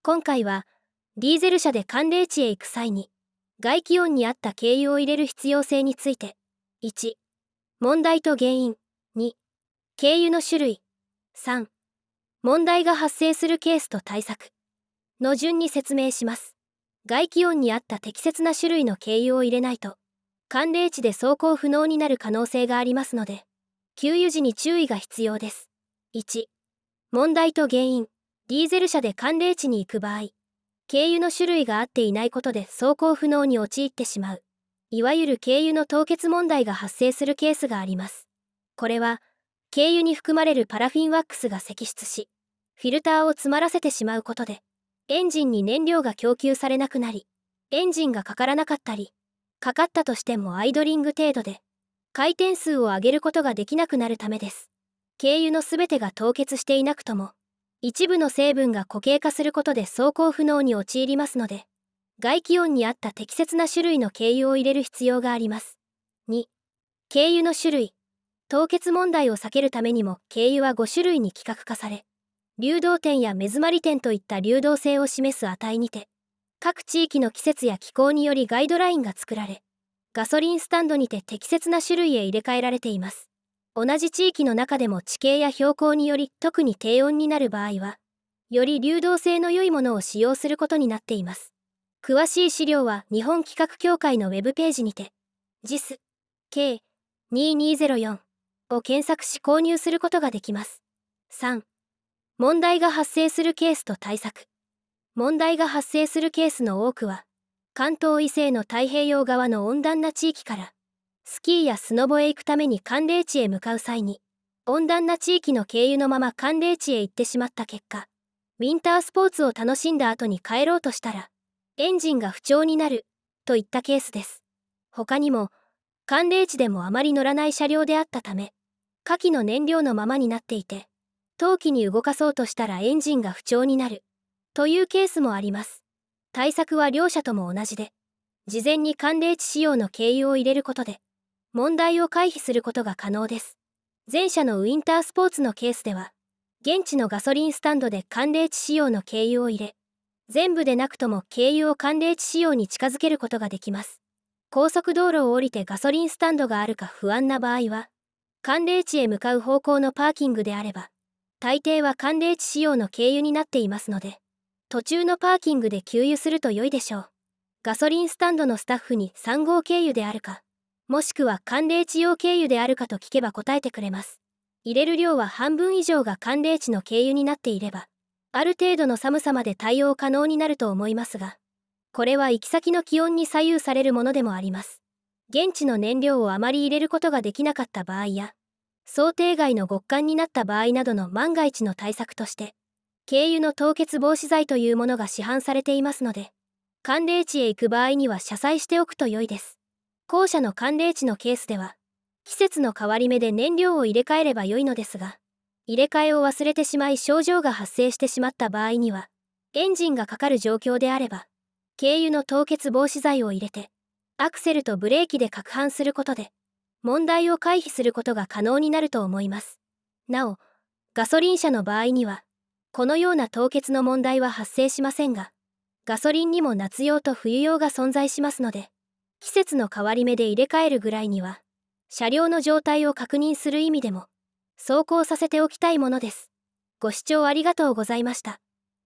今回は、ディーゼル車で寒冷地へ行く際に、外気温に合った軽油を入れる必要性について、1、問題と原因、2、軽油の種類、3、問題が発生するケースと対策の順に説明します。外気温に合った適切な種類の軽油を入れないと、寒冷地で走行不能になる可能性がありますので、給油時に注意が必要です。1、問題と原因、ディーゼル車で寒冷地に行く場合、軽油の種類が合っていないことで走行不能に陥ってしまう、いわゆる軽油の凍結問題が発生するケースがあります。これは、軽油に含まれるパラフィンワックスが析出し、フィルターを詰まらせてしまうことで、エンジンに燃料が供給されなくなり、エンジンがかからなかったり、かかったとしてもアイドリング程度で、回転数を上げることができなくなるためです。軽油のすべてが凍結していなくとも、一部の成分が固形化することで走行不能に陥りますので、外気温に合った適切な種類の軽油を入れる必要があります。2、軽油の種類。凍結問題を避けるためにも軽油は5種類に規格化され、流動点や目詰まり点といった流動性を示す値にて、各地域の季節や気候によりガイドラインが作られ、ガソリンスタンドにて適切な種類へ入れ替えられています。同じ地域の中でも地形や標高により特に低温になる場合は、より流動性の良いものを使用することになっています。詳しい資料は日本規格協会のウェブページにて、JIS K2204 を検索し購入することができます。3、問題が発生するケースと対策。問題が発生するケースの多くは、関東以西の太平洋側の温暖な地域から、スキーやスノボへ行くために寒冷地へ向かう際に、温暖な地域の軽油のまま寒冷地へ行ってしまった結果、ウィンタースポーツを楽しんだ後に帰ろうとしたら、エンジンが不調になる、といったケースです。他にも、寒冷地でもあまり乗らない車両であったため、下記の燃料のままになっていて、冬季に動かそうとしたらエンジンが不調になる、というケースもあります。対策は両車とも同じで、事前に寒冷地仕様の軽油を入れることで、問題を回避することが可能です。前者のウィンタースポーツのケースでは、現地のガソリンスタンドで寒冷地仕様の軽油を入れ、全部でなくとも軽油を寒冷地仕様に近づけることができます。高速道路を降りてガソリンスタンドがあるか不安な場合は、寒冷地へ向かう方向のパーキングであれば、大抵は寒冷地仕様の軽油になっていますので、途中のパーキングで給油すると良いでしょう。ガソリンスタンドのスタッフに3号軽油であるか、もしくは寒冷地用軽油であるかと聞けば答えてくれます。入れる量は半分以上が寒冷地の軽油になっていれば、ある程度の寒さまで対応可能になると思いますが、これは行き先の気温に左右されるものでもあります。現地の燃料をあまり入れることができなかった場合や、想定外の極寒になった場合などの万が一の対策として、軽油の凍結防止剤というものが市販されていますので、寒冷地へ行く場合には車載しておくと良いです。後者の寒冷地のケースでは、季節の変わり目で燃料を入れ替えれば良いのですが、入れ替えを忘れてしまい症状が発生してしまった場合には、エンジンがかかる状況であれば、軽油の凍結防止剤を入れて、アクセルとブレーキで攪拌することで、問題を回避することが可能になると思います。なお、ガソリン車の場合には、このような凍結の問題は発生しませんが、ガソリンにも夏用と冬用が存在しますので、季節の変わり目で入れ替えるぐらいには、車両の状態を確認する意味でも、走行させておきたいものです。ご視聴ありがとうございました。